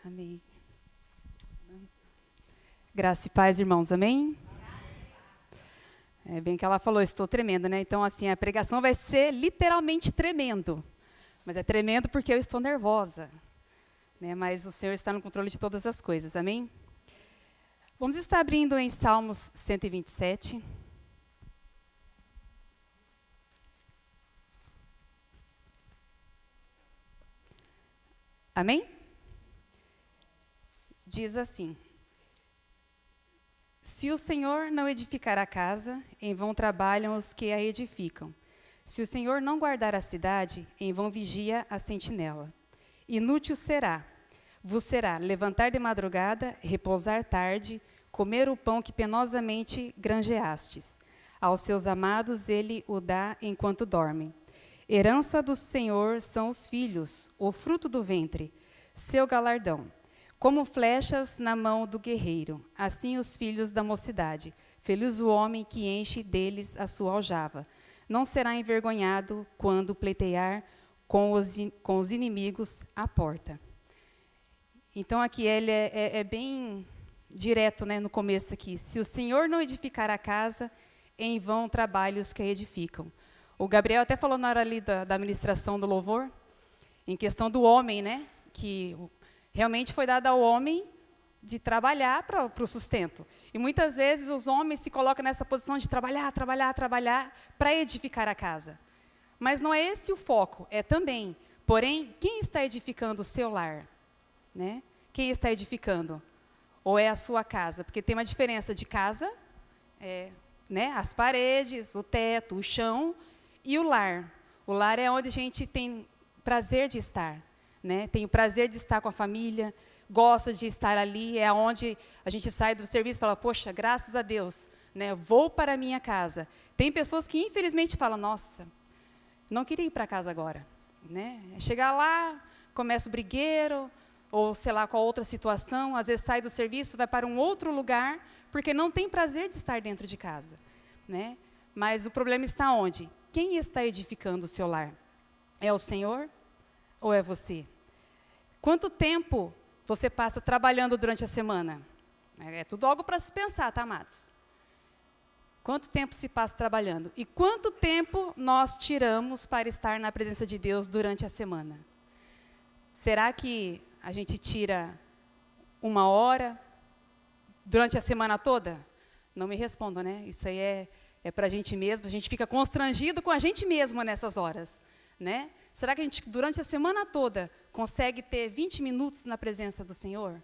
Amém. Graça e paz, irmãos, amém? É bem que ela falou, estou tremendo, né? Então, assim, a pregação vai ser literalmente tremendo. Mas é tremendo porque eu estou nervosa. Né? Mas o Senhor está no controle de todas as coisas, amém? Vamos estar abrindo em Salmos 127. Amém? Diz assim: se o Senhor não edificar a casa, em vão trabalham os que a edificam. Se o Senhor não guardar a cidade, em vão vigia a sentinela. Inútil vos será levantar de madrugada, repousar tarde, comer o pão que penosamente granjeastes. Aos seus amados ele o dá enquanto dormem. Herança do Senhor são os filhos, o fruto do ventre, seu galardão. Como flechas na mão do guerreiro, assim os filhos da mocidade. Feliz o homem que enche deles a sua aljava. Não será envergonhado quando pleitear com os inimigos à porta. Então, aqui ele é bem direto, né, no começo aqui. Se o Senhor não edificar a casa, em vão trabalham os que a edificam. O Gabriel até falou na hora ali da ministração do louvor, em questão do homem, né, que realmente foi dado ao homem de trabalhar para o sustento. E muitas vezes os homens se colocam nessa posição de trabalhar para edificar a casa. Mas não é esse o foco, é também. Porém, quem está edificando o seu lar? Né? Quem está edificando? Ou é a sua casa? Porque tem uma diferença de casa, né? As paredes, o teto, o chão e o lar. O lar é onde a gente tem prazer de estar. Né? Tem o prazer de estar com a família, gosta de estar ali, é onde a gente sai do serviço e fala, poxa, graças a Deus, né, vou para a minha casa. Tem pessoas que, infelizmente, falam, nossa, não queria ir para casa agora. Né? Chegar lá, começa o brigueiro, ou sei lá, qual outra situação, às vezes sai do serviço, vai para um outro lugar, porque não tem prazer de estar dentro de casa. Né? Mas o problema está onde? Quem está edificando o seu lar? É o Senhor ou é você? Quanto tempo você passa trabalhando durante a semana? É tudo algo para se pensar, tá, amados? Quanto tempo se passa trabalhando? E quanto tempo nós tiramos para estar na presença de Deus durante a semana? Será que a gente tira 1 hora durante a semana toda? Não me respondam, né? Isso aí é para a gente mesmo, a gente fica constrangido com a gente mesmo nessas horas, né? Será que a gente, durante a semana toda, consegue ter 20 minutos na presença do Senhor?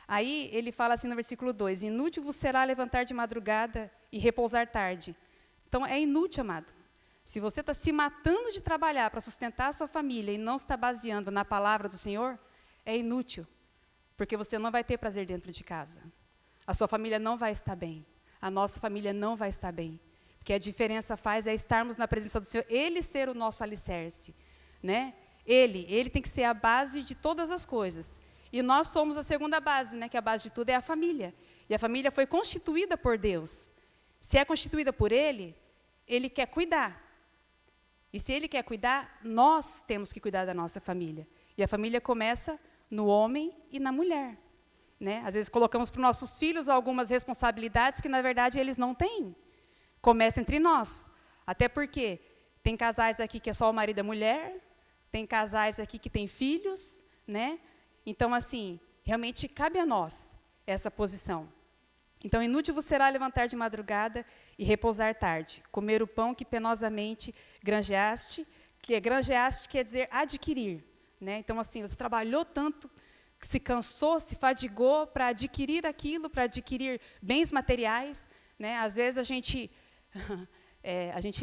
Aí, ele fala assim no versículo 2, inútil vos será levantar de madrugada e repousar tarde. Então, é inútil, amado. Se você está se matando de trabalhar para sustentar a sua família e não está baseando na palavra do Senhor, é inútil, porque você não vai ter prazer dentro de casa. A sua família não vai estar bem. A nossa família não vai estar bem. Porque a diferença faz é estarmos na presença do Senhor, Ele ser o nosso alicerce. Né? Ele tem que ser a base de todas as coisas. E nós somos a segunda base, né? Que a base de tudo é a família. E a família foi constituída por Deus. Se é constituída por Ele, Ele quer cuidar. E se Ele quer cuidar, nós temos que cuidar da nossa família. E a família começa no homem e na mulher. Né? Às vezes colocamos para os nossos filhos algumas responsabilidades que, na verdade, eles não têm. Começa entre nós, até porque tem casais aqui que é só o marido e a mulher, tem casais aqui que têm filhos, né? Então, assim, realmente cabe a nós essa posição. Então, inútil vos será levantar de madrugada e repousar tarde, comer o pão que penosamente granjeaste, granjeaste quer dizer adquirir. Né? Então, assim, você trabalhou tanto, se cansou, se fadigou para adquirir aquilo, para adquirir bens materiais. Né? Às vezes a gente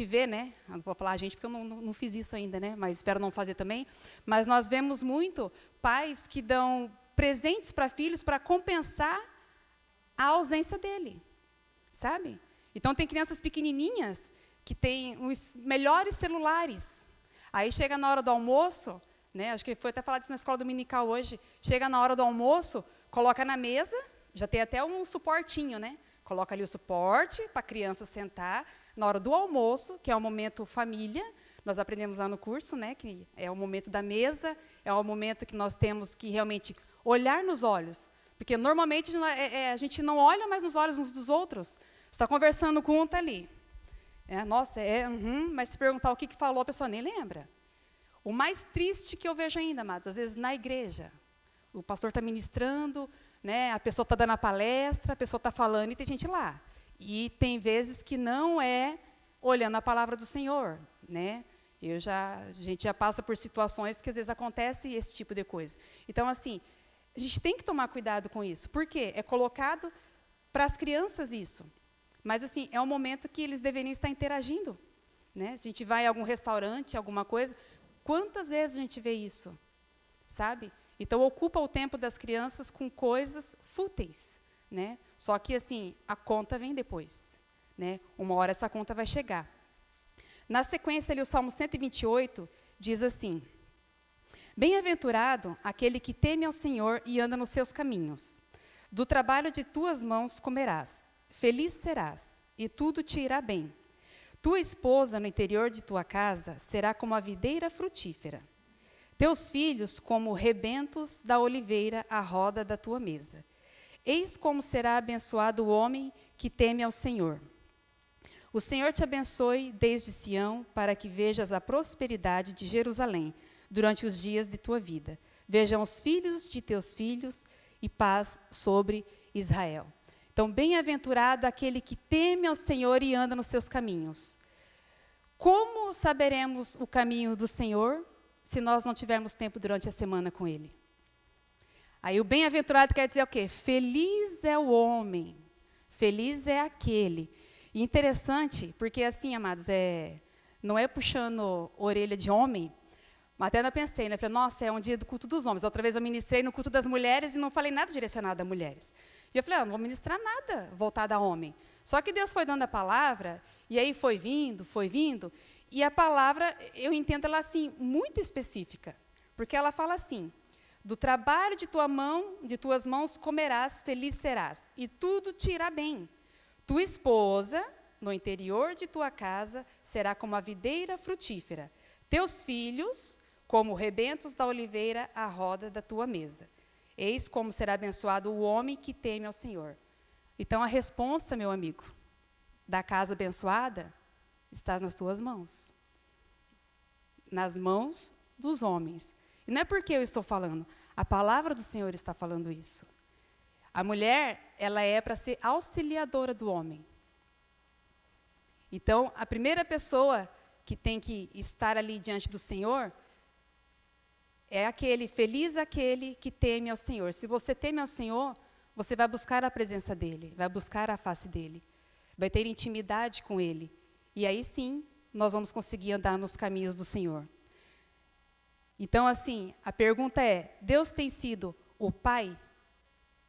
vê, né? Não vou falar a gente porque eu não fiz isso ainda, né? Mas espero não fazer também. Mas nós vemos muito pais que dão presentes para filhos para compensar a ausência dele, sabe? Então tem crianças pequenininhas que têm os melhores celulares. Aí chega na hora do almoço, né? Acho que foi até falado isso na escola dominical hoje. Chega na hora do almoço, coloca na mesa, já tem até um suportinho, né? Coloca ali o suporte para a criança sentar. Na hora do almoço, que é o momento família, nós aprendemos lá no curso, né, que é o momento da mesa, é o momento que nós temos que realmente olhar nos olhos. Porque, normalmente, a gente não olha mais nos olhos uns dos outros. Você está conversando com um, está ali. Nossa, mas se perguntar o que falou, a pessoa nem lembra. O mais triste que eu vejo ainda, amados, às vezes na igreja, o pastor está ministrando, né, a pessoa está dando a palestra, a pessoa está falando e tem gente lá. E tem vezes que não é olhando a palavra do Senhor, né? A gente já passa por situações que às vezes acontece esse tipo de coisa. Então, assim, a gente tem que tomar cuidado com isso. Por quê? É colocado para as crianças isso. Mas, assim, é um momento que eles deveriam estar interagindo, né? Se a gente vai em algum restaurante, alguma coisa, quantas vezes a gente vê isso, sabe? Então, ocupa o tempo das crianças com coisas fúteis, né? Só que, assim, a conta vem depois, né? Uma hora essa conta vai chegar. Na sequência, ali, o Salmo 128 diz assim: Bem-aventurado aquele que teme ao Senhor e anda nos seus caminhos. Do trabalho de tuas mãos comerás. Feliz serás, e tudo te irá bem. Tua esposa no interior de tua casa será como a videira frutífera. Teus filhos como rebentos da oliveira à roda da tua mesa. Eis como será abençoado o homem que teme ao Senhor. O Senhor te abençoe desde Sião, para que vejas a prosperidade de Jerusalém durante os dias de tua vida. Vejam os filhos de teus filhos e paz sobre Israel. Então, bem-aventurado aquele que teme ao Senhor e anda nos seus caminhos. Como saberemos o caminho do Senhor se nós não tivermos tempo durante a semana com Ele? Aí o bem-aventurado quer dizer o quê? Feliz é o homem, feliz é aquele. E interessante, porque assim, amados, não é puxando orelha de homem, mas até eu pensei, né? Falei, nossa, é um dia do culto dos homens. Outra vez eu ministrei no culto das mulheres e não falei nada direcionado a mulheres. E eu falei, não vou ministrar nada voltado a homem. Só que Deus foi dando a palavra, e aí foi vindo, e a palavra, eu entendo ela assim, muito específica, porque ela fala assim: do trabalho de tuas mãos comerás, feliz serás, e tudo te irá bem. Tua esposa, no interior de tua casa, será como a videira frutífera. Teus filhos, como rebentos da oliveira à roda da tua mesa. Eis como será abençoado o homem que teme ao Senhor. Então, a responsa, meu amigo, da casa abençoada, está nas tuas mãos. Nas mãos dos homens. E não é porque eu estou falando, a palavra do Senhor está falando isso. A mulher, ela é para ser auxiliadora do homem. Então, a primeira pessoa que tem que estar ali diante do Senhor é feliz aquele que teme ao Senhor. Se você teme ao Senhor, você vai buscar a presença dEle, vai buscar a face dEle, vai ter intimidade com Ele. E aí sim, nós vamos conseguir andar nos caminhos do Senhor. Então, assim, a pergunta é, Deus tem sido o Pai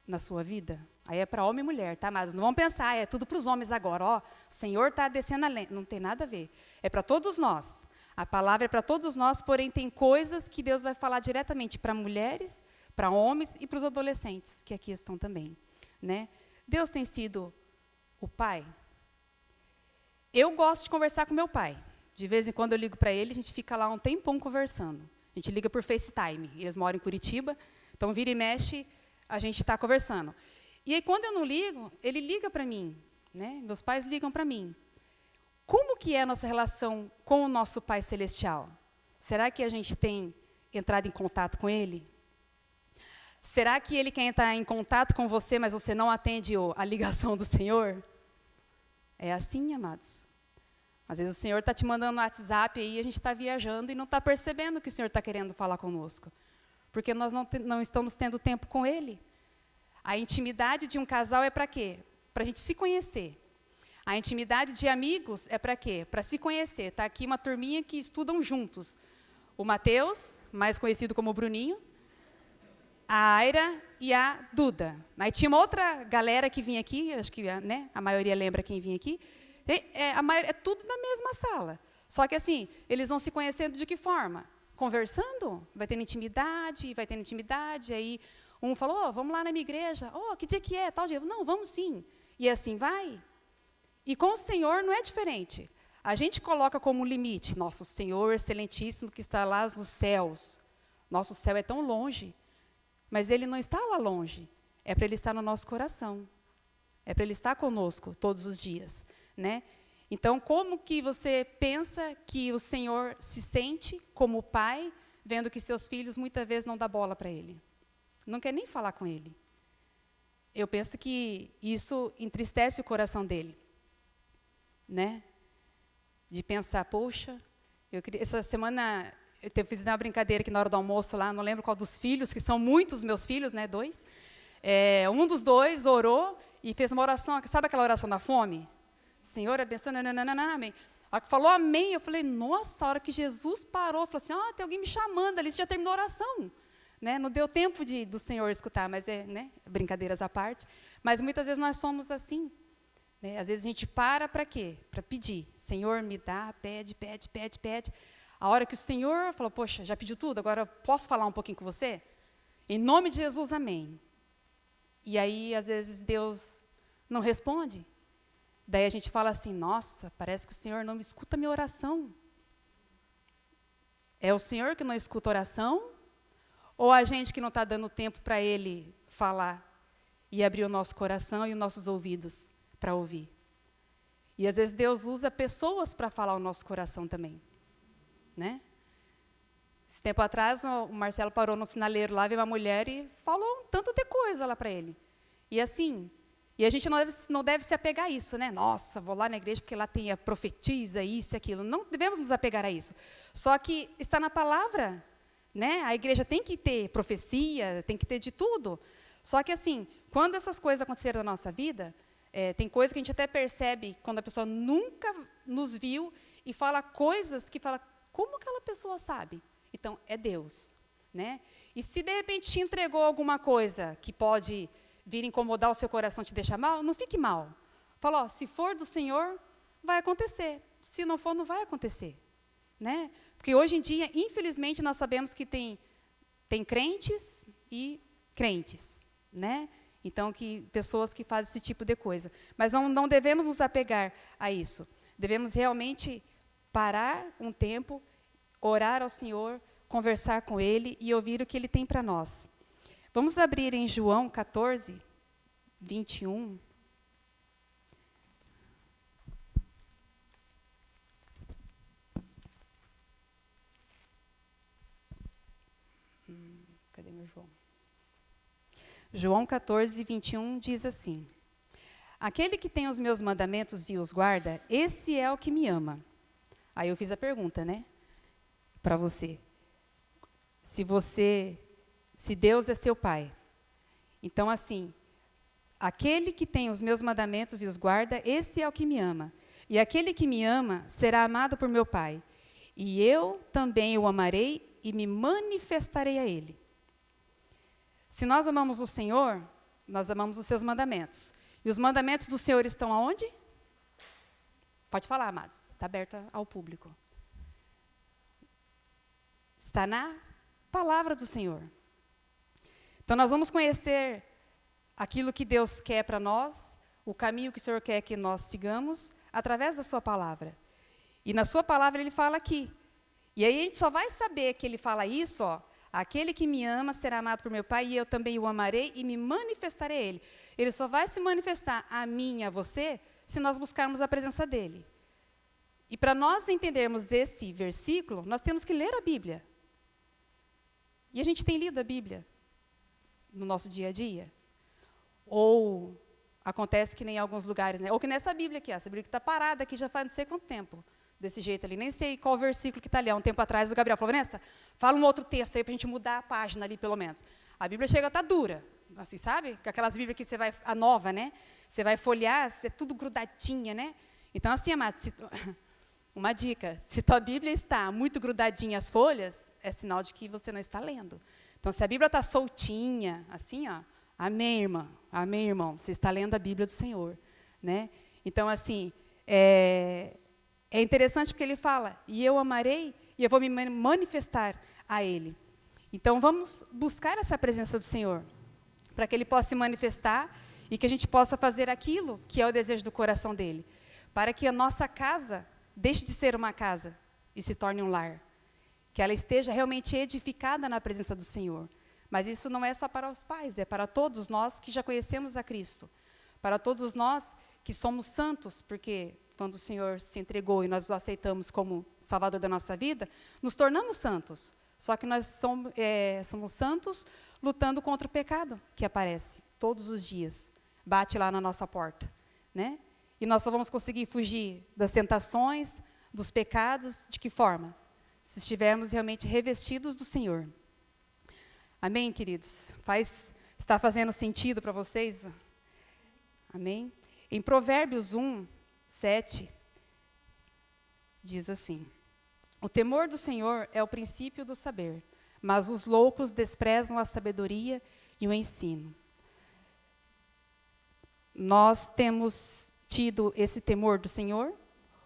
na sua vida? Aí é para homem e mulher, tá? Mas não vamos pensar, é tudo para os homens agora. O Senhor está descendo a lenha. Não tem nada a ver. É para todos nós. A palavra é para todos nós, porém tem coisas que Deus vai falar diretamente para mulheres, para homens e para os adolescentes, que aqui estão também, né? Deus tem sido o Pai. Eu gosto de conversar com meu pai. De vez em quando eu ligo para ele, a gente fica lá um tempão conversando. A gente liga por FaceTime. Eles moram em Curitiba, então vira e mexe, a gente está conversando. E aí, quando eu não ligo, ele liga para mim, né? Meus pais ligam para mim. Como que é a nossa relação com o nosso Pai Celestial? Será que a gente tem entrado em contato com Ele? Será que Ele quer entrar em contato com você, mas você não atende a ligação do Senhor? É assim, amados. Às vezes o Senhor está te mandando no WhatsApp e a gente está viajando e não está percebendo que o Senhor está querendo falar conosco. Porque nós não estamos tendo tempo com Ele. A intimidade de um casal é para quê? Para a gente se conhecer. A intimidade de amigos é para quê? Para se conhecer. Está aqui uma turminha que estudam juntos. O Mateus, mais conhecido como Bruninho, a Aira e a Duda. Aí tinha uma outra galera que vinha aqui, acho que, né, a maioria lembra quem vinha aqui. É tudo na mesma sala. Só que assim, eles vão se conhecendo de que forma? Conversando? Vai tendo intimidade, aí um falou, vamos lá na minha igreja. Que dia que é? Tal dia. Não, vamos sim. E assim vai. E com o Senhor não é diferente. A gente coloca como limite, nosso Senhor excelentíssimo que está lá nos céus. Nosso céu é tão longe, mas Ele não está lá longe. É para Ele estar no nosso coração. É para Ele estar conosco todos os dias, né? Então, como que você pensa que o Senhor se sente como pai, vendo que seus filhos muitas vezes não dão bola para Ele? Não quer nem falar com Ele. Eu penso que isso entristece o coração dele, né? De pensar, poxa, essa semana eu fiz uma brincadeira aqui na hora do almoço lá, não lembro qual dos filhos, que são muitos meus filhos, né, 2. Um dos 2 orou e fez uma oração, sabe aquela oração da fome? Senhor, abençoe, amém. A hora que falou amém, eu falei, nossa, a hora que Jesus parou, falou assim, tem alguém me chamando ali, você já terminou a oração. Né? Não deu tempo do Senhor escutar, mas né, brincadeiras à parte. Mas muitas vezes nós somos assim. Né? Às vezes a gente para quê? Para pedir. Senhor, me dá, pede. A hora que o Senhor falou, poxa, já pediu tudo, agora posso falar um pouquinho com você? Em nome de Jesus, amém. E aí, às vezes, Deus não responde. Daí a gente fala assim, nossa, parece que o Senhor não me escuta a minha oração. É o Senhor que não escuta a oração? Ou a gente que não está dando tempo para Ele falar e abrir o nosso coração e os nossos ouvidos para ouvir? E às vezes Deus usa pessoas para falar o nosso coração também. Né? Esse tempo atrás, o Marcelo parou no sinaleiro lá, veio uma mulher e falou um tanto de coisa lá para ele. E assim, e a gente não deve se apegar a isso, né? Nossa, vou lá na igreja porque lá tem a profetiza, isso e aquilo. Não devemos nos apegar a isso. Só que está na palavra, né? A igreja tem que ter profecia, tem que ter de tudo. Só que assim, quando essas coisas acontecerem na nossa vida, tem coisa que a gente até percebe quando a pessoa nunca nos viu e fala coisas que fala, como aquela pessoa sabe? Então, é Deus. Né? E se, de repente, te entregou alguma coisa que pode vir incomodar o seu coração, te deixar mal, não fique mal. Fala, se for do Senhor, vai acontecer. Se não for, não vai acontecer. Né? Porque hoje em dia, infelizmente, nós sabemos que tem crentes e crentes. Né? Então, pessoas que fazem esse tipo de coisa. Mas não devemos nos apegar a isso. Devemos realmente parar um tempo, orar ao Senhor, conversar com Ele e ouvir o que Ele tem para nós. Vamos abrir em João 14, 21. Cadê meu João? João 14, 21 diz assim, aquele que tem os meus mandamentos e os guarda, esse é o que me ama. Aí eu fiz a pergunta, né? Para você. Se Deus é seu pai. Então, assim, aquele que tem os meus mandamentos e os guarda, esse é o que me ama. E aquele que me ama será amado por meu Pai. E eu também o amarei e me manifestarei a ele. Se nós amamos o Senhor, nós amamos os seus mandamentos. E os mandamentos do Senhor estão aonde? Pode falar, amados. Está aberto ao público. Está na palavra do Senhor. Então, nós vamos conhecer aquilo que Deus quer para nós, o caminho que o Senhor quer que nós sigamos, através da sua palavra. E na sua palavra Ele fala aqui. E aí a gente só vai saber que Ele fala isso, aquele que me ama será amado por meu Pai, e eu também o amarei e me manifestarei a Ele. Ele só vai se manifestar a mim e a você, se nós buscarmos a presença dEle. E para nós entendermos esse versículo, nós temos que ler a Bíblia. E a gente tem lido a Bíblia no nosso dia a dia? Ou acontece que nem em alguns lugares, né? Ou que nessa Bíblia aqui, essa Bíblia que está parada aqui já faz não sei quanto tempo, desse jeito ali. Nem sei qual versículo que está ali. Há um tempo atrás o Gabriel falou, Vanessa, fala um outro texto aí para a gente mudar a página ali, pelo menos. A Bíblia chega a estar dura, assim, sabe? Com aquelas Bíblias que você vai, a nova, né? Você vai folhear, é tudo grudadinha, né? Então, assim, amados, uma dica, se tua Bíblia está muito grudadinha as folhas, é sinal de que você não está lendo. Então, se a Bíblia está soltinha, assim, amém, irmã, amém, irmão, você está lendo a Bíblia do Senhor. Né? Então, assim, é interessante porque ele fala, e eu amarei, e eu vou me manifestar a Ele. Então, vamos buscar essa presença do Senhor, para que Ele possa se manifestar e que a gente possa fazer aquilo que é o desejo do coração dEle, para que a nossa casa deixe de ser uma casa e se torne um lar. Que ela esteja realmente edificada na presença do Senhor. Mas isso não é só para os pais, é para todos nós que já conhecemos a Cristo. Para todos nós que somos santos, porque quando o Senhor se entregou e nós o aceitamos como Salvador da nossa vida, nos tornamos santos. Só que nós somos santos lutando contra o pecado que aparece todos os dias. Bate lá na nossa porta, né? E nós só vamos conseguir fugir das tentações, dos pecados, de que forma? Se estivermos realmente revestidos do Senhor. Amém, queridos? Está fazendo sentido para vocês? Amém? Em Provérbios 1, 7, diz assim: o temor do Senhor é o princípio do saber, mas os loucos desprezam a sabedoria e o ensino. Nós temos tido esse temor do Senhor?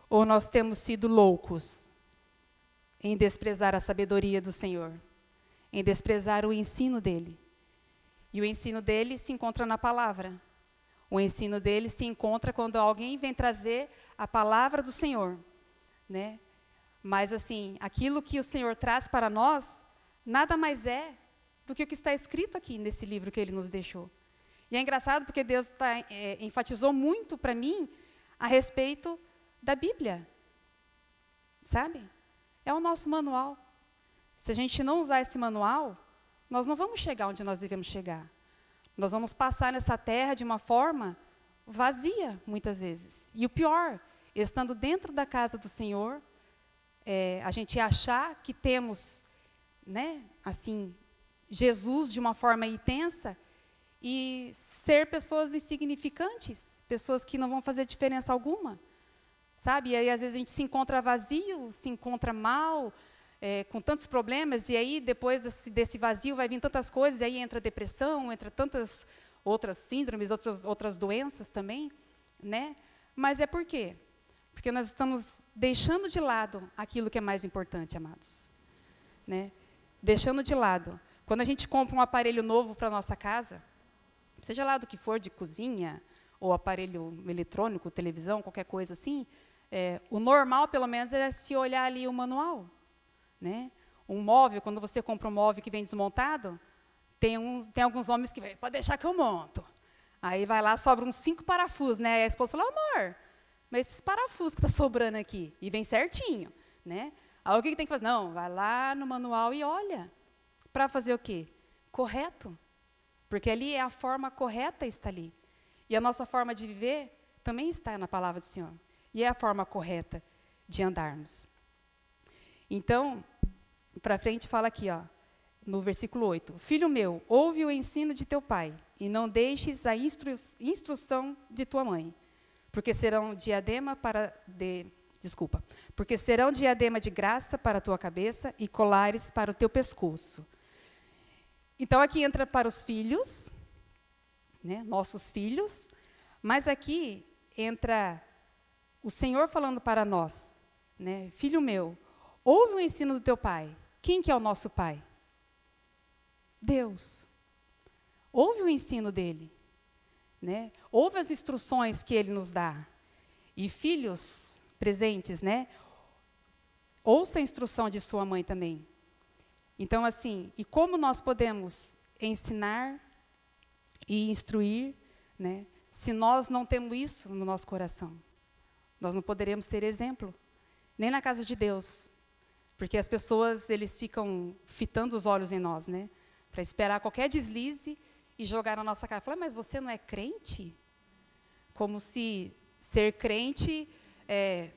Ou nós temos sido loucos em desprezar a sabedoria do Senhor? Em desprezar o ensino dEle? E o ensino dEle se encontra na palavra. O ensino dEle se encontra quando alguém vem trazer a palavra do Senhor, né? Mas, assim, aquilo que o Senhor traz para nós, nada mais é do que o que está escrito aqui nesse livro que Ele nos deixou. E é engraçado porque Deus enfatizou muito para mim a respeito da Bíblia, sabe? É o nosso manual. Se a gente não usar esse manual, nós não vamos chegar onde nós devemos chegar. Nós vamos passar nessa terra de uma forma vazia, muitas vezes. E o pior, estando dentro da casa do Senhor, a gente achar que temos, né, assim, Jesus de uma forma intensa e ser pessoas insignificantes, pessoas que não vão fazer diferença alguma, sabe? E aí, às vezes, a gente se encontra vazio, se encontra mal, com tantos problemas, e aí, depois desse vazio, vai vir tantas coisas, e aí entra depressão, entra tantas outras síndromes, outras doenças também, né? Mas é por quê? Porque nós estamos deixando de lado aquilo que é mais importante, amados, né? Deixando de lado. Quando a gente compra um aparelho novo para a nossa casa, seja lá do que for, de cozinha, ou aparelho eletrônico, televisão, qualquer coisa assim, o normal, pelo menos, é se olhar ali o manual, né? Um móvel, quando você compra um móvel que vem desmontado, tem alguns homens que pode deixar que eu monto. Aí vai lá, sobra uns 5 parafusos, né? Aí a esposa fala, amor, mas esses parafusos que está sobrando aqui, e vem certinho, né? Aí o que tem que fazer? Não, vai lá no manual e olha. Para fazer o quê? Correto. Porque ali é a forma correta, está ali. E a nossa forma de viver também está na palavra do Senhor. E é a forma correta de andarmos. Então, para frente fala aqui, ó, no versículo 8. Filho meu, ouve o ensino de teu pai, e não deixes a instrução de tua mãe, porque serão diadema porque serão diadema de graça para a tua cabeça e colares para o teu pescoço. Então, aqui entra para os filhos, né, nossos filhos, mas aqui entra o Senhor falando para nós, né, filho meu, ouve o ensino do teu pai. Quem que é o nosso pai? Deus. Ouve o ensino dele, né? Ouve as instruções que ele nos dá. E filhos presentes, né? Ouça a instrução de sua mãe também. Então, assim, e como nós podemos ensinar e instruir, né, se nós não temos isso no nosso coração? Nós não poderemos ser exemplo, nem na casa de Deus, porque as pessoas, eles ficam fitando os olhos em nós, né, para esperar qualquer deslize e jogar na nossa cara. Falar, mas você não é crente? Como se ser crente é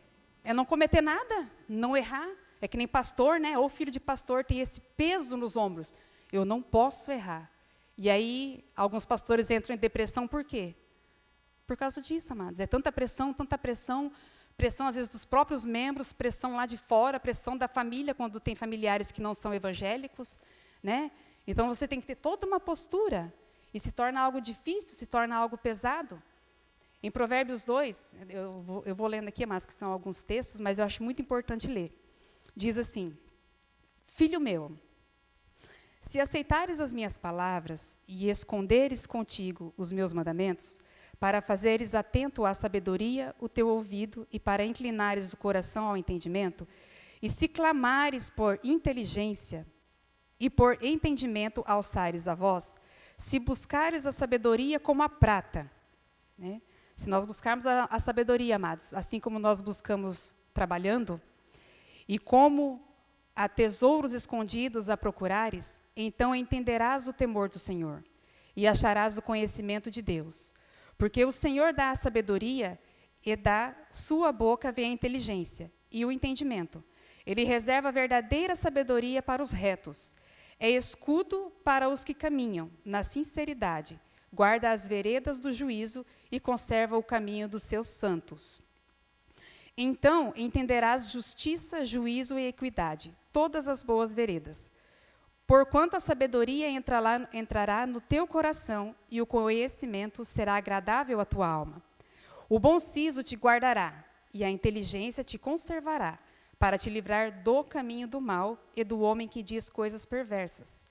não cometer nada, não errar. É que nem pastor, né? Ou filho de pastor tem esse peso nos ombros. Eu não posso errar. E aí, alguns pastores entram em depressão, por quê? Por causa disso, amados. É tanta pressão, pressão às vezes dos próprios membros, pressão lá de fora, pressão da família, quando tem familiares que não são evangélicos, né? Então, você tem que ter toda uma postura, e se torna algo difícil, se torna algo pesado. Em Provérbios 2, eu vou lendo aqui, mas que são alguns textos, mas eu acho muito importante ler. Diz assim, filho meu, se aceitares as minhas palavras e esconderes contigo os meus mandamentos, para fazeres atento à sabedoria o teu ouvido e para inclinares o coração ao entendimento, e se clamares por inteligência e por entendimento alçares a voz, se buscares a sabedoria como a prata, né? Se nós buscarmos a sabedoria, amados, assim como nós buscamos trabalhando, e como a tesouros escondidos a procurares, então entenderás o temor do Senhor, e acharás o conhecimento de Deus. Porque o Senhor dá a sabedoria, e da sua boca vem a inteligência e o entendimento. Ele reserva a verdadeira sabedoria para os retos. É escudo para os que caminham na sinceridade. Guarda as veredas do juízo e conserva o caminho dos seus santos. Então entenderás justiça, juízo e equidade, todas as boas veredas. Porquanto a sabedoria entrará no teu coração e o conhecimento será agradável à tua alma. O bom siso te guardará e a inteligência te conservará, para te livrar do caminho do mal e do homem que diz coisas perversas,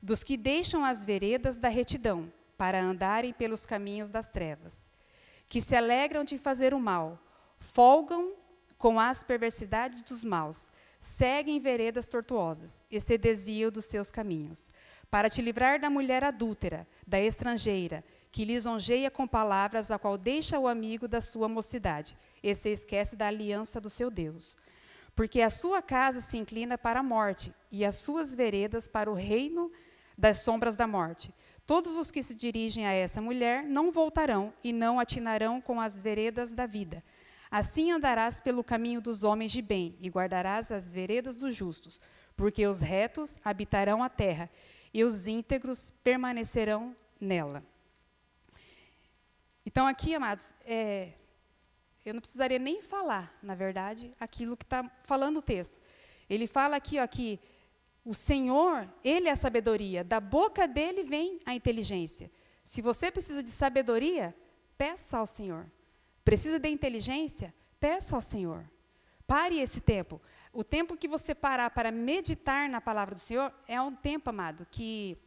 dos que deixam as veredas da retidão, para andarem pelos caminhos das trevas, que se alegram de fazer o mal, folgam com as perversidades dos maus, seguem veredas tortuosas e se desviam dos seus caminhos, para te livrar da mulher adúltera, da estrangeira, que lisonjeia com palavras, a qual deixa o amigo da sua mocidade, e se esquece da aliança do seu Deus. Porque a sua casa se inclina para a morte, e as suas veredas para o reino das sombras da morte. Todos os que se dirigem a essa mulher não voltarão e não atinarão com as veredas da vida. Assim andarás pelo caminho dos homens de bem, e guardarás as veredas dos justos, porque os retos habitarão a terra, e os íntegros permanecerão nela. Então, aqui, amados, eu não precisaria nem falar, na verdade, aquilo que está falando o texto. Ele fala aqui, ó, que o Senhor, Ele é a sabedoria, da boca dele vem a inteligência. Se você precisa de sabedoria, peça ao Senhor. Precisa de inteligência? Peça ao Senhor. Pare esse tempo. O tempo que você parar para meditar na palavra do Senhor é um tempo, amado, que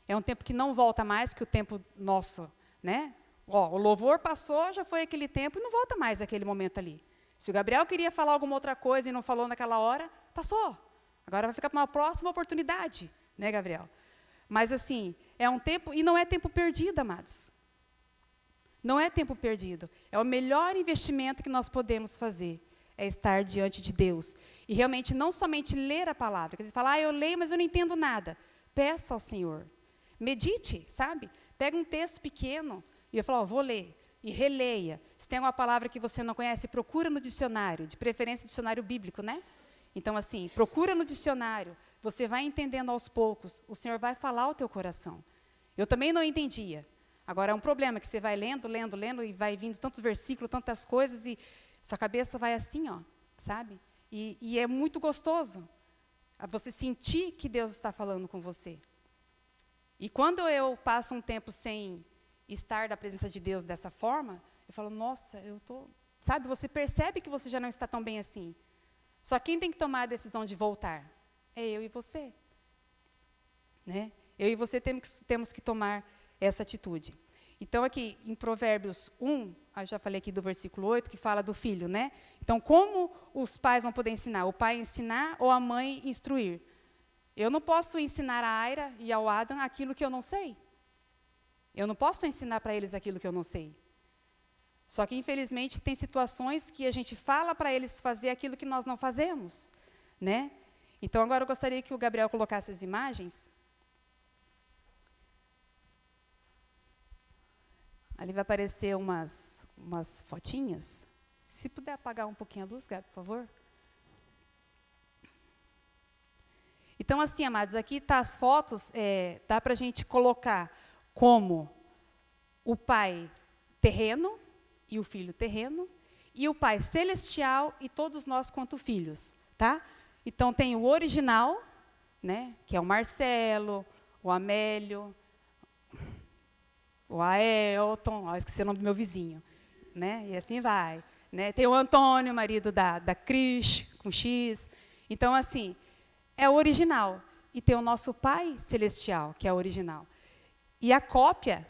é um tempo que não volta mais que o tempo nosso, né? Ó, o louvor passou, já foi aquele tempo e não volta mais aquele momento ali. Se o Gabriel queria falar alguma outra coisa e não falou naquela hora, passou. Agora vai ficar para uma próxima oportunidade, né, Gabriel? Mas assim, é um tempo, e não é tempo perdido, amados. Não é tempo perdido. É o melhor investimento que nós podemos fazer, é estar diante de Deus. E realmente não somente ler a palavra, quer dizer, falar, eu leio, mas eu não entendo nada. Peça ao Senhor. Medite, sabe? Pega um texto pequeno, e eu falo, vou ler, e releia. Se tem alguma palavra que você não conhece, procura no dicionário, de preferência dicionário bíblico, né? Então, assim, procura no dicionário, você vai entendendo aos poucos, o Senhor vai falar ao teu coração. Eu também não entendia. Agora, é um problema que você vai lendo, e vai vindo tantos versículos, tantas coisas, e sua cabeça vai assim, ó, sabe? E é muito gostoso você sentir que Deus está falando com você. E quando eu passo um tempo sem estar na presença de Deus dessa forma, eu falo, nossa, eu estou... Sabe, você percebe que você já não está tão bem assim. Só quem tem que tomar a decisão de voltar é eu e você. Né? Eu e você temos que tomar essa atitude. Então, aqui em Provérbios 1, eu já falei aqui do versículo 8, que fala do filho, né? Então, como os pais vão poder ensinar? O pai ensinar ou a mãe instruir? Eu não posso ensinar a Aira e ao Adam aquilo que eu não sei. Eu não posso ensinar para eles aquilo que eu não sei. Só que, infelizmente, tem situações que a gente fala para eles fazer aquilo que nós não fazemos, né? Então, agora eu gostaria que o Gabriel colocasse as imagens. Ali vai aparecer umas fotinhas. Se puder apagar um pouquinho a luz, Gabi, por favor. Então, assim, amados, aqui tá as fotos, dá para a gente colocar como o pai terreno e o filho terreno, e o pai celestial e todos nós quanto filhos, tá? Então, tem o original, né, que é o Marcelo, o Amélio, o Aelton, esqueci o nome do meu vizinho, né, e assim vai. Né? Tem o Antônio, marido da Cris, com X. Então, assim, é o original. E tem o nosso Pai Celestial, que é o original. E a cópia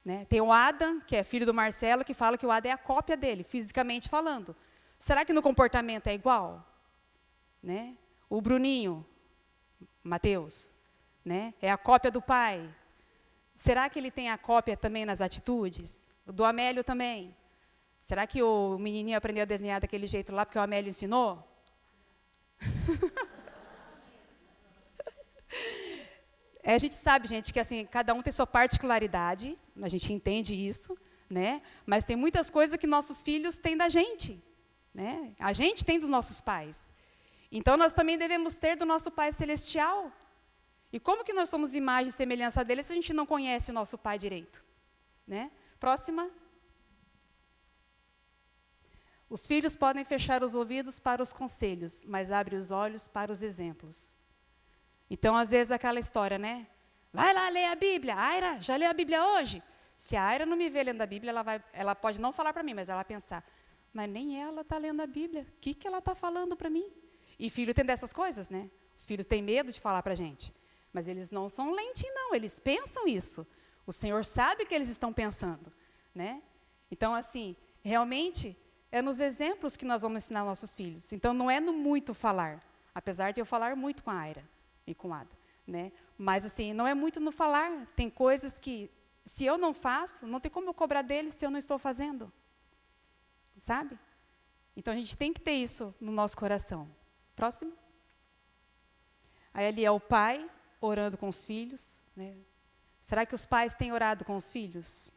Né? Tem o Adam, que é filho do Marcelo, que fala que o Adam é a cópia dele, fisicamente falando. Será que no comportamento é igual? Né? O Bruninho, Mateus, né? É a cópia do pai. Será que ele tem a cópia também nas atitudes? O do Amélio também. Será que o menininho aprendeu a desenhar daquele jeito lá porque o Amélio ensinou? A gente sabe, gente, que assim, cada um tem sua particularidade, a gente entende isso, né? Mas tem muitas coisas que nossos filhos têm da gente, né? A gente tem dos nossos pais. Então, nós também devemos ter do nosso Pai Celestial. E como que nós somos imagem e semelhança dele se a gente não conhece o nosso Pai direito? Né? Próxima. Os filhos podem fechar os ouvidos para os conselhos, mas abrem os olhos para os exemplos. Então, às vezes, aquela história, né? Vai lá ler a Bíblia. Aira, já leu a Bíblia hoje? Se a Aira não me vê lendo a Bíblia, ela pode não falar para mim, mas ela vai pensar, mas nem ela está lendo a Bíblia. O que ela está falando para mim? E filho tem dessas coisas, né? Os filhos têm medo de falar para a gente. Mas eles não são lentinhos, não. Eles pensam isso. O Senhor sabe o que eles estão pensando, né? Então, assim, realmente, é nos exemplos que nós vamos ensinar nossos filhos. Então, não é no muito falar. Apesar de eu falar muito com a Aira e com a Ada, né? Mas, assim, não é muito no falar. Tem coisas que, se eu não faço, não tem como eu cobrar deles se eu não estou fazendo. Sabe? Então, a gente tem que ter isso no nosso coração. Próximo. Aí ali é o pai orando com os filhos. Né? Será que os pais têm orado com os filhos?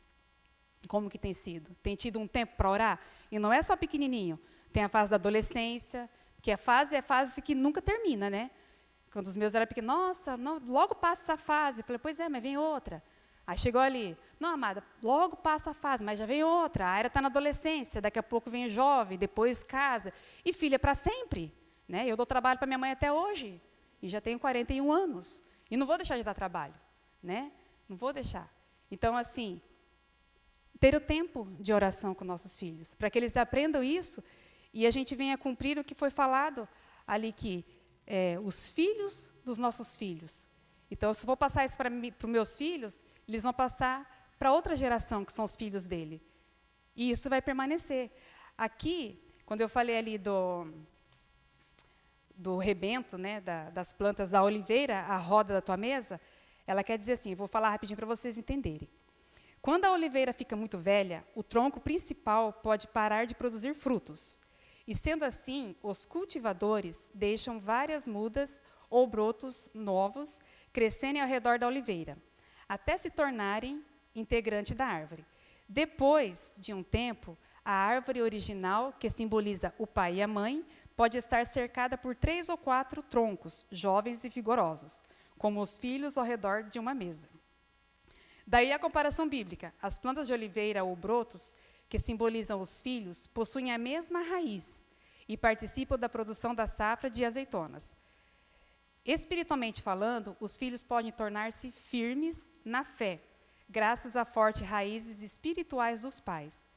Como que tem sido? Tem tido um tempo para orar? E não é só pequenininho. Tem a fase da adolescência, que a fase é a fase que nunca termina, né? Quando os meus eram pequenos, nossa, não, logo passa essa fase. Eu falei, pois é, mas vem outra. Aí chegou ali, não, amada, logo passa a fase, mas já vem outra. A Aira está na adolescência, daqui a pouco vem jovem, depois casa. E filha para sempre. Né? Eu dou trabalho para minha mãe até hoje, e já tenho 41 anos. E não vou deixar de dar trabalho. Né? Não vou deixar. Então, assim, ter o tempo de oração com nossos filhos, para que eles aprendam isso, e a gente venha cumprir o que foi falado ali, que os filhos dos nossos filhos. Então, se eu vou passar isso para os meus filhos, eles vão passar para outra geração, que são os filhos dele. E isso vai permanecer. Aqui, quando eu falei ali do rebento, né, das plantas da oliveira, a roda da tua mesa, ela quer dizer assim, vou falar rapidinho para vocês entenderem. Quando a oliveira fica muito velha, o tronco principal pode parar de produzir frutos. E, sendo assim, os cultivadores deixam várias mudas ou brotos novos crescerem ao redor da oliveira, até se tornarem integrante da árvore. Depois de um tempo, a árvore original, que simboliza o pai e a mãe, pode estar cercada por 3 ou 4 troncos, jovens e vigorosos, como os filhos ao redor de uma mesa. Daí a comparação bíblica. As plantas de oliveira ou brotos, que simbolizam os filhos, possuem a mesma raiz e participam da produção da safra de azeitonas. Espiritualmente falando, os filhos podem tornar-se firmes na fé, graças a fortes raízes espirituais dos pais.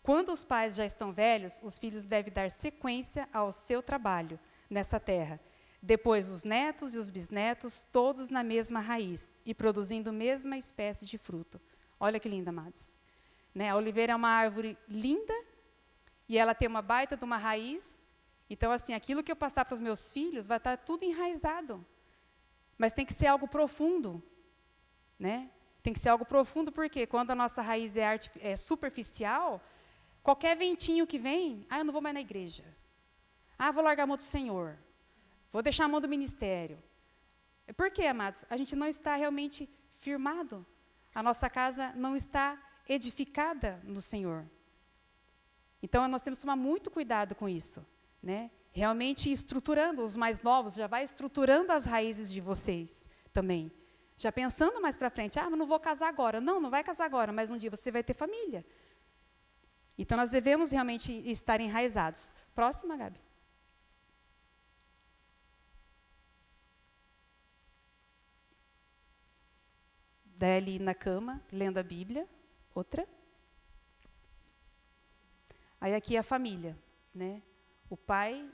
Quando os pais já estão velhos, os filhos devem dar sequência ao seu trabalho nessa terra. Depois, os netos e os bisnetos, todos na mesma raiz e produzindo a mesma espécie de fruto. Olha que linda, amados. Né? A oliveira é uma árvore linda e ela tem uma baita de uma raiz. Então, assim, aquilo que eu passar para os meus filhos vai estar tudo enraizado. Mas tem que ser algo profundo. Né? Tem que ser algo profundo, porque quando a nossa raiz é superficial, qualquer ventinho que vem, eu não vou mais na igreja. Vou largar a mão do Senhor. Vou deixar a mão do ministério. Por quê, amados? A gente não está realmente firmado. A nossa casa não está edificada no Senhor. Então, nós temos que tomar muito cuidado com isso. Né? Realmente estruturando, os mais novos, já vai estruturando as raízes de vocês também. Já pensando mais para frente, mas não vou casar agora. Não, não vai casar agora, mas um dia você vai ter família. Então, nós devemos realmente estar enraizados. Próxima, Gabi. Daí ali na cama, lendo a Bíblia. Outra. Aí aqui a família, né? O pai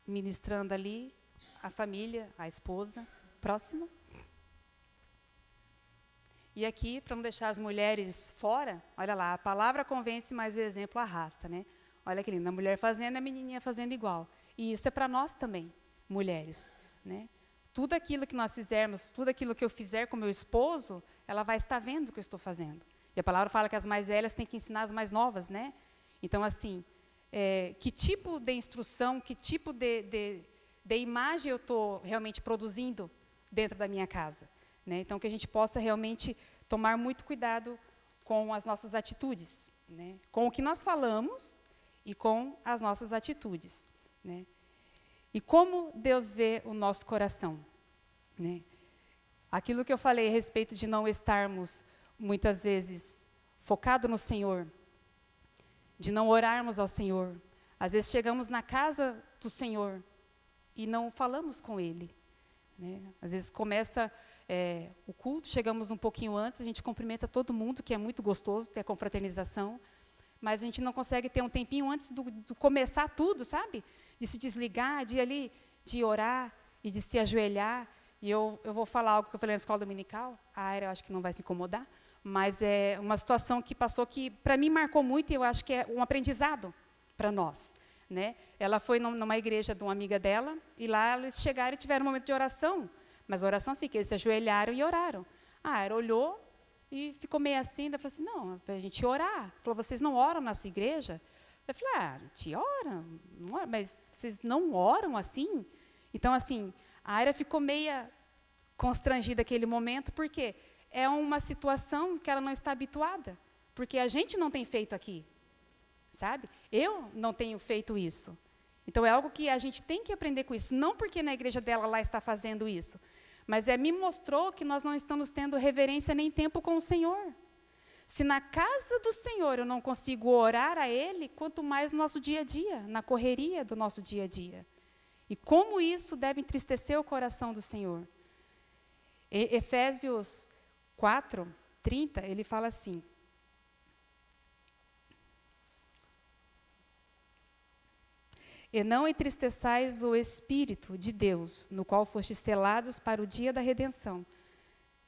ministrando ali, a família, a esposa. Próximo. E aqui, para não deixar as mulheres fora, olha lá, a palavra convence, mas o exemplo arrasta, né? Olha que lindo, a mulher fazendo, a menininha fazendo igual. E isso é para nós também, mulheres, né? Tudo aquilo que nós fizermos, tudo aquilo que eu fizer com meu esposo, ela vai estar vendo o que eu estou fazendo. E a palavra fala que as mais velhas têm que ensinar as mais novas, né? Então, assim, que tipo de instrução, que tipo de imagem eu estou realmente produzindo dentro da minha casa, né? Então, que a gente possa realmente tomar muito cuidado com as nossas atitudes, né? Com o que nós falamos e com as nossas atitudes, né? E como Deus vê o nosso coração, né? Aquilo que eu falei a respeito de não estarmos, muitas vezes, focado no Senhor, de não orarmos ao Senhor. Às vezes chegamos na casa do Senhor e não falamos com Ele, né? Às vezes começa o culto, chegamos um pouquinho antes, a gente cumprimenta todo mundo, que é muito gostoso ter a confraternização, mas a gente não consegue ter um tempinho antes do começar tudo, sabe? De se desligar, de ir ali, de orar e de se ajoelhar. E eu vou falar algo que eu falei na escola dominical, a Aira eu acho que não vai se incomodar, mas é uma situação que passou que, para mim, marcou muito e eu acho que é um aprendizado para nós, né? Ela foi numa igreja de uma amiga dela e lá eles chegaram e tiveram um momento de oração, mas oração assim, que eles se ajoelharam e oraram. A Aira olhou e ficou meio assim, ela falou assim, não, para a gente orar. Ela falou, vocês não oram na sua igreja? Eu falei, a gente ora, não ora, mas vocês não oram assim? Então, assim, a Aira ficou meia constrangida naquele momento, porque é uma situação que ela não está habituada, porque a gente não tem feito aqui, sabe? Eu não tenho feito isso. Então, é algo que a gente tem que aprender com isso, não porque na igreja dela lá está fazendo isso, mas me mostrou que nós não estamos tendo reverência nem tempo com o Senhor. Se na casa do Senhor eu não consigo orar a Ele, quanto mais no nosso dia a dia, na correria do nosso dia a dia. E como isso deve entristecer o coração do Senhor. Efésios 4:30, ele fala assim, e não entristeçais o Espírito de Deus, no qual fostes selados para o dia da redenção.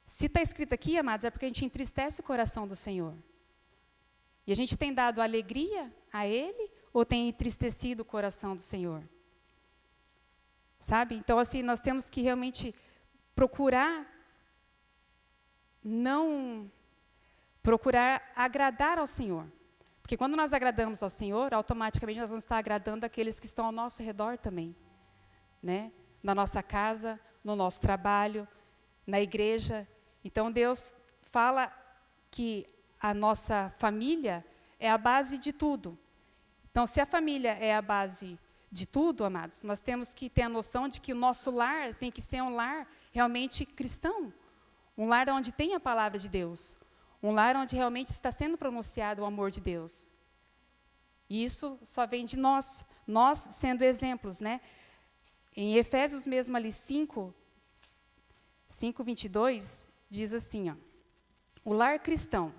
Se está escrito aqui, amados, é porque a gente entristece o coração do Senhor. E a gente tem dado alegria a Ele ou tem entristecido o coração do Senhor? Sabe? Então, assim, nós temos que realmente procurar agradar ao Senhor. Porque quando nós agradamos ao Senhor, automaticamente nós vamos estar agradando aqueles que estão ao nosso redor também, né? Na nossa casa, no nosso trabalho, na igreja. Então, Deus fala que a nossa família é a base de tudo. Então, se a família é a base de tudo, amados, nós temos que ter a noção de que o nosso lar tem que ser um lar realmente cristão, um lar onde tem a palavra de Deus, um lar onde realmente está sendo pronunciado o amor de Deus. E isso só vem de nós sendo exemplos, né? Em Efésios mesmo ali 5:22, diz assim, ó, o lar cristão,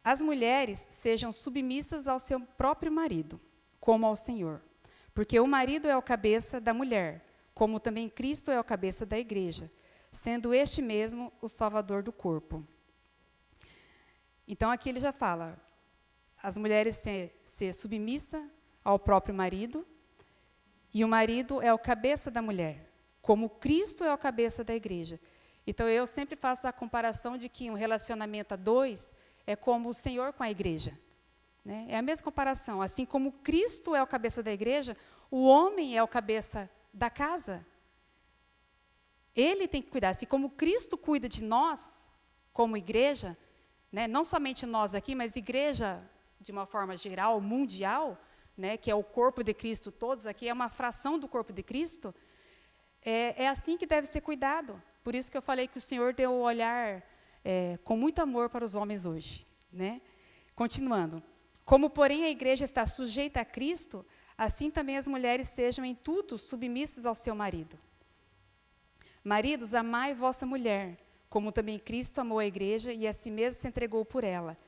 as mulheres sejam submissas ao seu próprio marido, como ao Senhor, porque o marido é o cabeça da mulher, como também Cristo é o cabeça da igreja, sendo este mesmo o salvador do corpo. Então, aqui ele já fala, as mulheres ser submissa ao próprio marido, e o marido é o cabeça da mulher, como Cristo é o cabeça da igreja. Então, eu sempre faço a comparação de que um relacionamento a dois é como o Senhor com a igreja, né? É a mesma comparação. Assim como Cristo é o cabeça da igreja, o homem é o cabeça da casa. Ele tem que cuidar. Assim como Cristo cuida de nós, como igreja, né? Não somente nós aqui, mas igreja de uma forma geral, mundial, né? Que é o corpo de Cristo, todos aqui, é uma fração do corpo de Cristo. É assim que deve ser cuidado. Por isso que eu falei que o Senhor deu o olhar com muito amor para os homens hoje, né? Continuando. Como, porém, a igreja está sujeita a Cristo, assim também as mulheres sejam em tudo submissas ao seu marido. Maridos, amai vossa mulher, como também Cristo amou a igreja e a si mesmo se entregou por ela.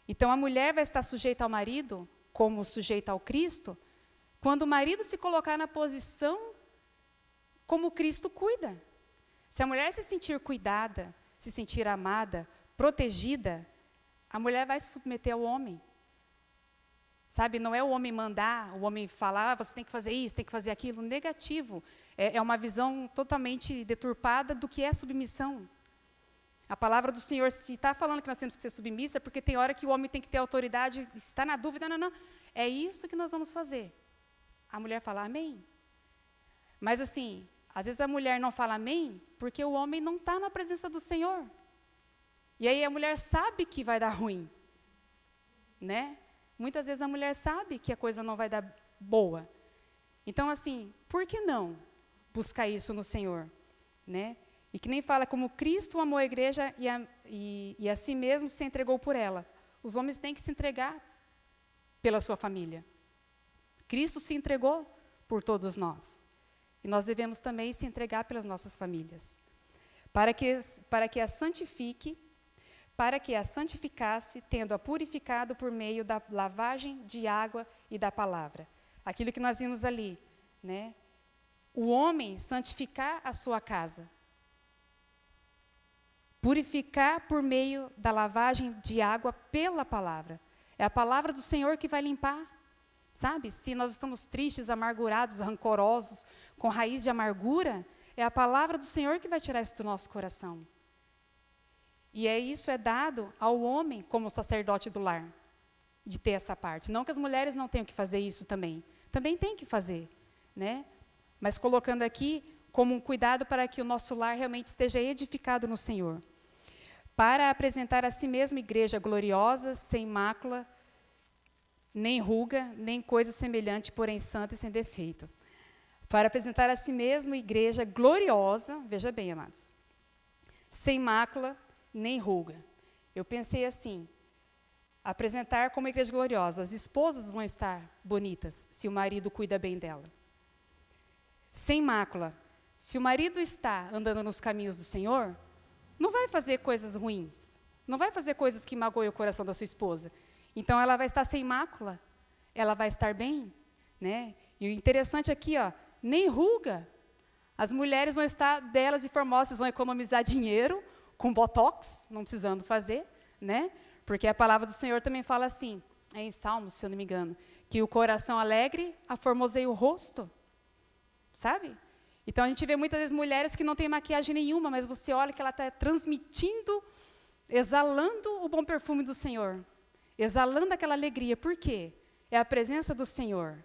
Então, a mulher vai estar sujeita ao marido, como sujeita ao Cristo, quando o marido se colocar na posição como Cristo cuida. Se a mulher se sentir cuidada, se sentir amada, protegida, a mulher vai se submeter ao homem. Sabe, não é o homem mandar, o homem falar, você tem que fazer isso, tem que fazer aquilo. Negativo. É uma visão totalmente deturpada do que é submissão. A palavra do Senhor, se está falando que nós temos que ser submissa, é porque tem hora que o homem tem que ter autoridade, está na dúvida, não. É isso que nós vamos fazer. A mulher fala amém. Mas assim, às vezes a mulher não fala amém, porque o homem não está na presença do Senhor. E aí a mulher sabe que vai dar ruim. Né? Muitas vezes a mulher sabe que a coisa não vai dar boa. Então, assim, por que não buscar isso no Senhor? Né? E que nem fala como Cristo amou a igreja e a si mesmo se entregou por ela. Os homens têm que se entregar pela sua família. Cristo se entregou por todos nós. E nós devemos também se entregar pelas nossas famílias. Para que a santifique, para que a santificasse, tendo-a purificado por meio da lavagem de água e da palavra. Aquilo que nós vimos ali, né? O homem santificar a sua casa. Purificar por meio da lavagem de água pela palavra. É a palavra do Senhor que vai limpar. Sabe? Se nós estamos tristes, amargurados, rancorosos, com raiz de amargura, é a palavra do Senhor que vai tirar isso do nosso coração. E isso é dado ao homem como sacerdote do lar, de ter essa parte. Não que as mulheres não tenham que fazer isso também. Também tem que fazer, né? Mas colocando aqui como um cuidado para que o nosso lar realmente esteja edificado no Senhor. Para apresentar a si mesma igreja gloriosa, sem mácula, nem ruga, nem coisa semelhante, porém santa e sem defeito. Para apresentar a si mesmo igreja gloriosa, veja bem, amados, sem mácula, nem ruga. Eu pensei assim, apresentar como igreja gloriosa, as esposas vão estar bonitas, se o marido cuida bem dela. Sem mácula, se o marido está andando nos caminhos do Senhor, não vai fazer coisas ruins, não vai fazer coisas que magoem o coração da sua esposa. Então, ela vai estar sem mácula, ela vai estar bem, né? E o interessante aqui, ó, nem ruga. As mulheres vão estar belas e formosas, vão economizar dinheiro com botox, não precisando fazer, né? Porque a palavra do Senhor também fala assim, em Salmos, se eu não me engano, que o coração alegre aformoseia o rosto, sabe? Então, a gente vê muitas vezes mulheres que não têm maquiagem nenhuma, mas você olha que ela está transmitindo, exalando o bom perfume do Senhor. Exalando aquela alegria. Por quê? É a presença do Senhor.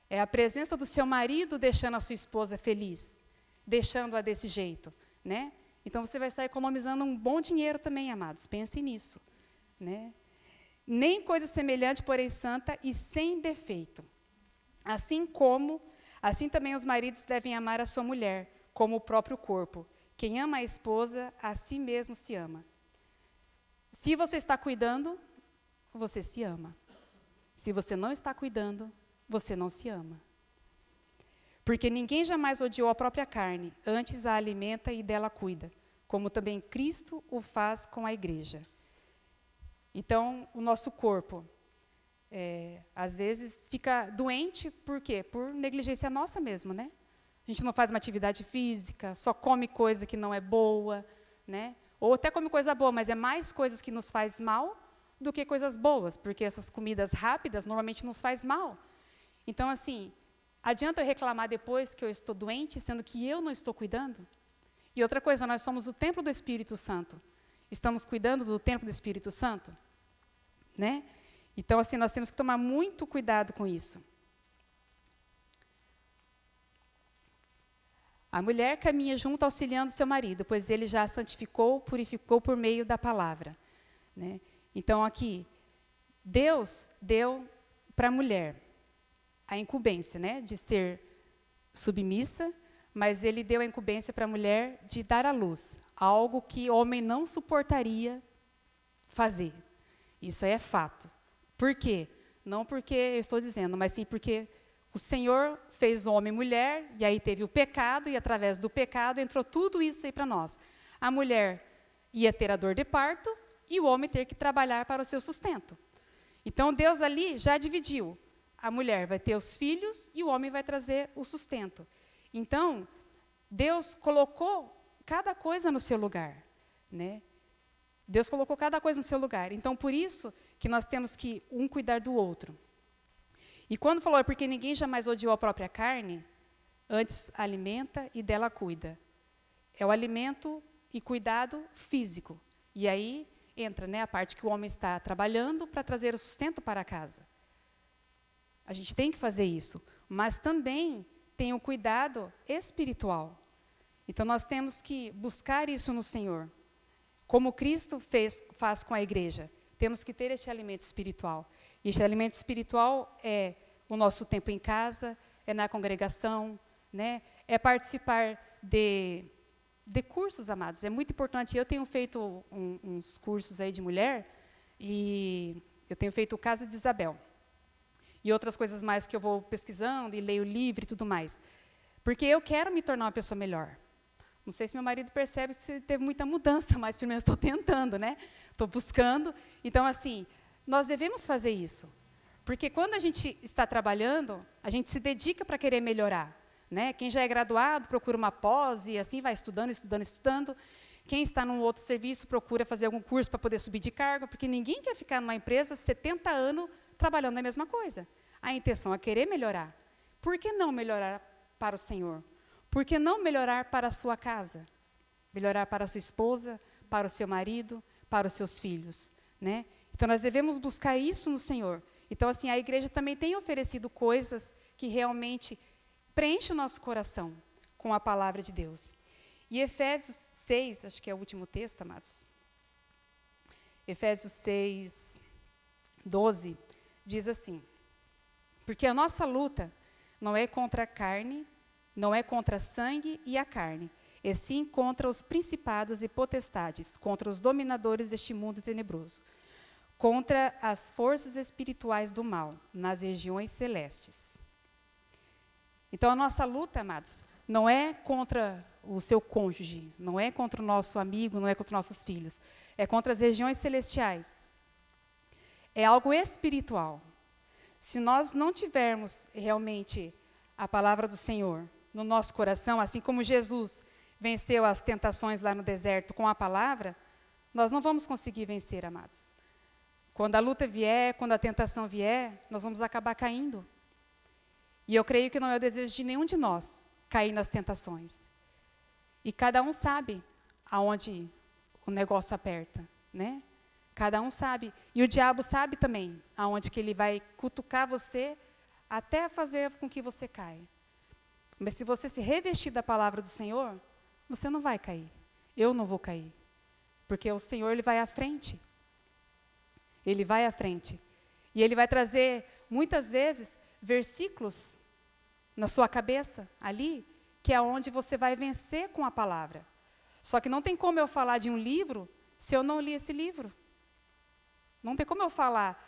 É a presença do seu marido deixando a sua esposa feliz. Deixando-a desse jeito. Né? Então, você vai estar economizando um bom dinheiro também, amados. Pensem nisso. Né? Nem coisa semelhante, porém santa e sem defeito. Assim também os maridos devem amar a sua mulher, como o próprio corpo. Quem ama a esposa, a si mesmo se ama. Se você está cuidando, você se ama. Se você não está cuidando, você não se ama. Porque ninguém jamais odiou a própria carne, antes a alimenta e dela cuida, como também Cristo o faz com a igreja. Então, o nosso corpo, às vezes, fica doente, por quê? Por negligência nossa mesmo, né? A gente não faz uma atividade física, só come coisa que não é boa, né? Ou até come coisa boa, mas é mais coisas que nos faz mal do que coisas boas, porque essas comidas rápidas normalmente nos faz mal. Então, assim, adianta eu reclamar depois que eu estou doente, sendo que eu não estou cuidando? E outra coisa, nós somos o templo do Espírito Santo. Estamos cuidando do templo do Espírito Santo? Né? Então, assim, nós temos que tomar muito cuidado com isso. A mulher caminha junto auxiliando seu marido, pois ele já a santificou, purificou por meio da palavra. Né? Então, aqui, Deus deu para a mulher a incumbência, né, de ser submissa, mas Ele deu a incumbência para a mulher de dar à luz, algo que o homem não suportaria fazer. Isso é fato. Por quê? Não porque eu estou dizendo, mas sim porque o Senhor fez homem e mulher, e aí teve o pecado, e através do pecado entrou tudo isso aí para nós. A mulher ia ter a dor de parto, e o homem ter que trabalhar para o seu sustento. Então, Deus ali já dividiu. A mulher vai ter os filhos e o homem vai trazer o sustento. Então, Deus colocou cada coisa no seu lugar. né? Deus colocou cada coisa no seu lugar. Então, por isso que nós temos que um cuidar do outro. E quando falou, é porque ninguém jamais odiou a própria carne, antes alimenta e dela cuida. É o alimento e cuidado físico. E aí entra, né, a parte que o homem está trabalhando para trazer o sustento para casa. A gente tem que fazer isso. Mas também tem o cuidado espiritual. Então, nós temos que buscar isso no Senhor. Como Cristo faz com a igreja. Temos que ter este alimento espiritual. E este alimento espiritual é o nosso tempo em casa, é na congregação, né? É participar de cursos, amados. É muito importante. Eu tenho feito uns cursos aí de mulher, e eu tenho feito o Casa de Isabel. E outras coisas mais que eu vou pesquisando, e leio livro e tudo mais. Porque eu quero me tornar uma pessoa melhor. Não sei se meu marido percebe se teve muita mudança, mas pelo menos estou tentando, né? Estou buscando. Então, assim, nós devemos fazer isso. Porque quando a gente está trabalhando, a gente se dedica para querer melhorar. Né? Quem já é graduado procura uma pós e assim vai estudando, estudando, estudando. Quem está num outro serviço procura fazer algum curso para poder subir de cargo, porque ninguém quer ficar numa empresa 70 anos trabalhando na mesma coisa. A intenção é querer melhorar. Por que não melhorar para o Senhor? Por que não melhorar para a sua casa? Melhorar para a sua esposa, para o seu marido, para os seus filhos, né? Então, nós devemos buscar isso no Senhor. Então, assim, a igreja também tem oferecido coisas que realmente preenchem o nosso coração com a palavra de Deus. E Efésios 6, acho que é o último texto, amados. Efésios 6, 12, diz assim: porque a nossa luta não é contra a carne, não é contra sangue e a carne, e sim contra os principados e potestades, contra os dominadores deste mundo tenebroso, contra as forças espirituais do mal, nas regiões celestes. Então, a nossa luta, amados, não é contra o seu cônjuge, não é contra o nosso amigo, não é contra os nossos filhos, é contra as regiões celestiais. É algo espiritual. Se nós não tivermos realmente a palavra do Senhor no nosso coração, assim como Jesus venceu as tentações lá no deserto com a palavra, nós não vamos conseguir vencer, amados. Quando a luta vier, quando a tentação vier, nós vamos acabar caindo. E eu creio que não é o desejo de nenhum de nós cair nas tentações. E cada um sabe aonde o negócio aperta, né? Cada um sabe. E o diabo sabe também aonde que ele vai cutucar você até fazer com que você caia. Mas se você se revestir da palavra do Senhor, você não vai cair. Eu não vou cair. Porque o Senhor, Ele vai à frente. Ele vai à frente. E Ele vai trazer, muitas vezes, versículos na sua cabeça, ali, que é onde você vai vencer com a palavra. Só que não tem como eu falar de um livro se eu não li esse livro. Não tem como eu falar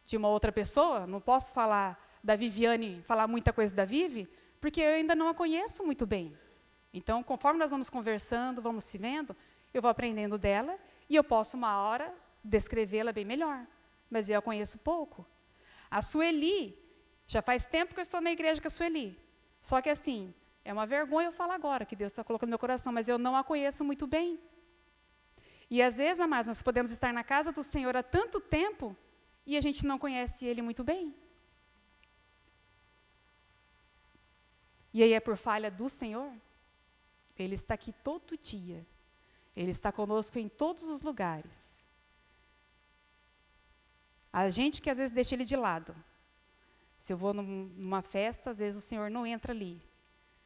de uma outra pessoa, não posso falar da Viviane, falar muita coisa da Vivi, porque eu ainda não a conheço muito bem. Então, conforme nós vamos conversando, vamos se vendo, eu vou aprendendo dela e eu posso, uma hora, descrevê-la bem melhor. Mas eu a conheço pouco. A Sueli, já faz tempo que eu estou na igreja com a Sueli. Só que, assim, é uma vergonha eu falar agora, que Deus está colocando no meu coração, mas eu não a conheço muito bem. E, às vezes, amados, nós podemos estar na casa do Senhor há tanto tempo e a gente não conhece Ele muito bem. E aí é por falha do Senhor? Ele está aqui todo dia. Ele está conosco em todos os lugares. A gente que às vezes deixa Ele de lado. Se eu vou numa festa, às vezes o Senhor não entra ali.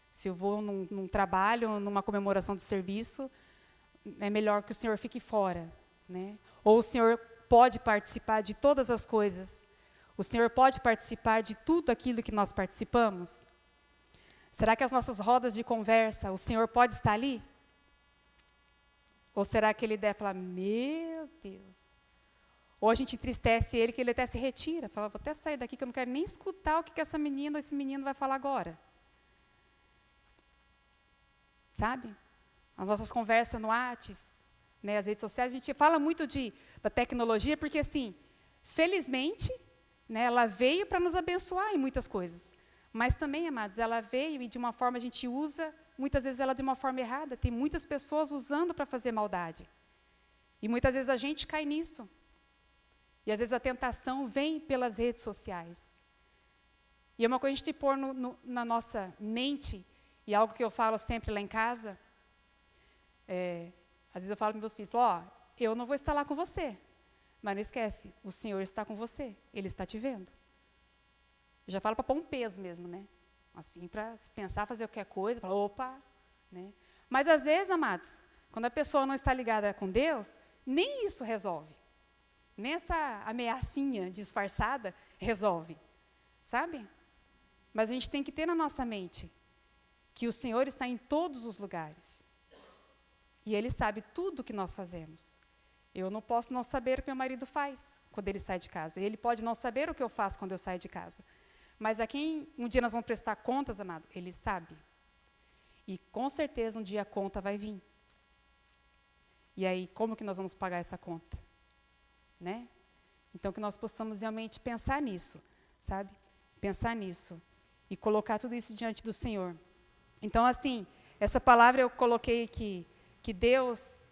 Se eu vou num trabalho, numa comemoração de serviço, é melhor que o Senhor fique fora, né? Ou o Senhor pode participar de todas as coisas. O Senhor pode participar de tudo aquilo que nós participamos. Será que as nossas rodas de conversa, o Senhor pode estar ali? Ou será que Ele deve falar, meu Deus? Ou a gente entristece Ele, que Ele até se retira. Fala, vou até sair daqui, que eu não quero nem escutar o que essa menina ou esse menino vai falar agora. Sabe? As nossas conversas no WhatsApp, né, as redes sociais, a gente fala muito da tecnologia, porque, assim, felizmente, né, ela veio para nos abençoar em muitas coisas. Mas também, amados, ela veio e de uma forma a gente usa, muitas vezes ela de uma forma errada. Tem muitas pessoas usando para fazer maldade. E muitas vezes a gente cai nisso. E às vezes a tentação vem pelas redes sociais. E é uma coisa a gente pôr na nossa mente, e algo que eu falo sempre lá em casa, às vezes eu falo para meus filhos, eu não vou estar lá com você, mas não esquece, o Senhor está com você, Ele está te vendo. Eu já falo para pôr um peso mesmo, né? Assim, para pensar, fazer qualquer coisa, falar, opa, né? Mas às vezes, amados, quando a pessoa não está ligada com Deus, nem isso resolve. Nem essa ameaçinha disfarçada resolve, sabe? Mas a gente tem que ter na nossa mente que o Senhor está em todos os lugares. E Ele sabe tudo o que nós fazemos. Eu não posso não saber o que meu marido faz quando ele sai de casa. Ele pode não saber o que eu faço quando eu saio de casa. Mas a quem um dia nós vamos prestar contas, amado, Ele sabe. E com certeza um dia a conta vai vir. E aí, como que nós vamos pagar essa conta? Né? Então, que nós possamos realmente pensar nisso, sabe? Pensar nisso. E colocar tudo isso diante do Senhor. Então, assim, essa palavra eu coloquei aqui, que Deus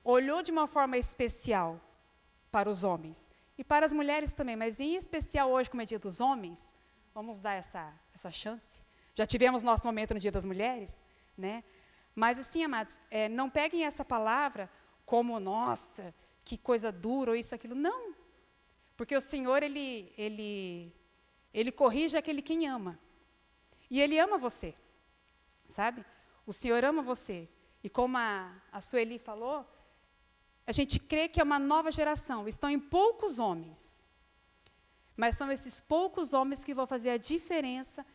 olhou de uma forma especial para os homens. E para as mulheres também, mas em especial hoje, como é dia dos homens, vamos dar essa chance. Já tivemos nosso momento no dia das mulheres, né? Mas assim, amados, não peguem essa palavra como, nossa, que coisa dura, ou isso, aquilo. Não. Porque o Senhor, Ele corrige aquele quem ama. E Ele ama você, sabe? O Senhor ama você. E como a Sueli falou, a gente crê que é uma nova geração. Estão em poucos homens. Mas são esses poucos homens que vão fazer a diferença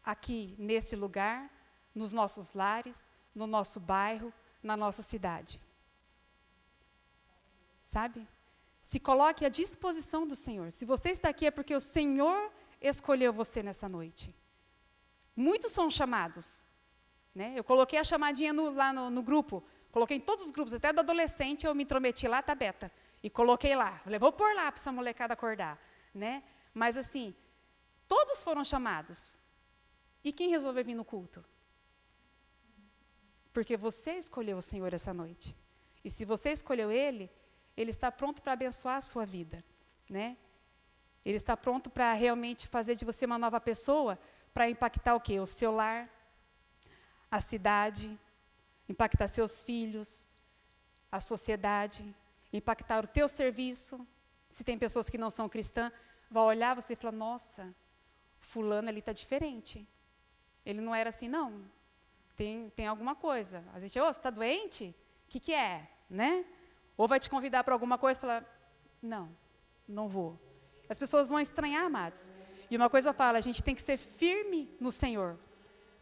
aqui, nesse lugar, nos nossos lares, no nosso bairro, na nossa cidade. Sabe? Se coloque à disposição do Senhor. Se você está aqui é porque o Senhor escolheu você nessa noite. Muitos são chamados. Né? Eu coloquei a chamadinha lá no grupo. Coloquei em todos os grupos, até do adolescente, eu me intrometi lá, Beta, e coloquei lá. Falei, vou pôr lá para essa molecada acordar. Né? Mas assim, todos foram chamados. E quem resolveu vir no culto? Porque você escolheu o Senhor essa noite. E se você escolheu Ele, Ele está pronto para abençoar a sua vida. Né? Ele está pronto para realmente fazer de você uma nova pessoa, para impactar o quê? O seu lar, a cidade, impactar seus filhos, a sociedade, impactar o teu serviço. Se tem pessoas que não são cristãs, vai olhar você e falar, nossa, fulano ali está diferente. Ele não era assim, não. Tem alguma coisa. A gente, você está doente? O que é? Né? Ou vai te convidar para alguma coisa e falar, não vou. As pessoas vão estranhar, amados. E uma coisa eu falo, a gente tem que ser firme no Senhor.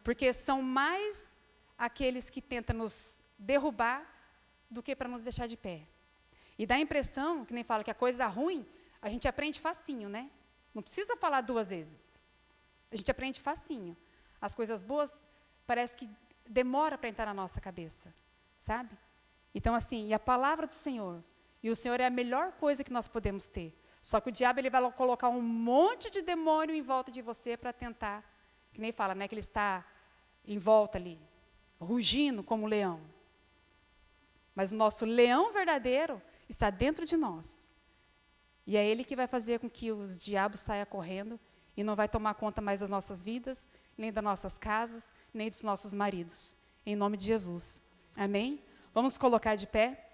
Porque são mais aqueles que tentam nos derrubar do que para nos deixar de pé. E dá a impressão, que nem fala que a coisa ruim, a gente aprende facinho, né? Não precisa falar 2 vezes. A gente aprende facinho. As coisas boas, parece que demora para entrar na nossa cabeça, sabe? Então, assim, e a palavra do Senhor, e o Senhor é a melhor coisa que nós podemos ter. Só que o diabo, ele vai colocar um monte de demônio em volta de você para tentar, que nem fala, né? Que ele está em volta ali, rugindo como um leão. Mas o nosso leão verdadeiro está dentro de nós. E é Ele que vai fazer com que os diabos saiam correndo e não vai tomar conta mais das nossas vidas, nem das nossas casas, nem dos nossos maridos. Em nome de Jesus. Amém? Vamos colocar de pé.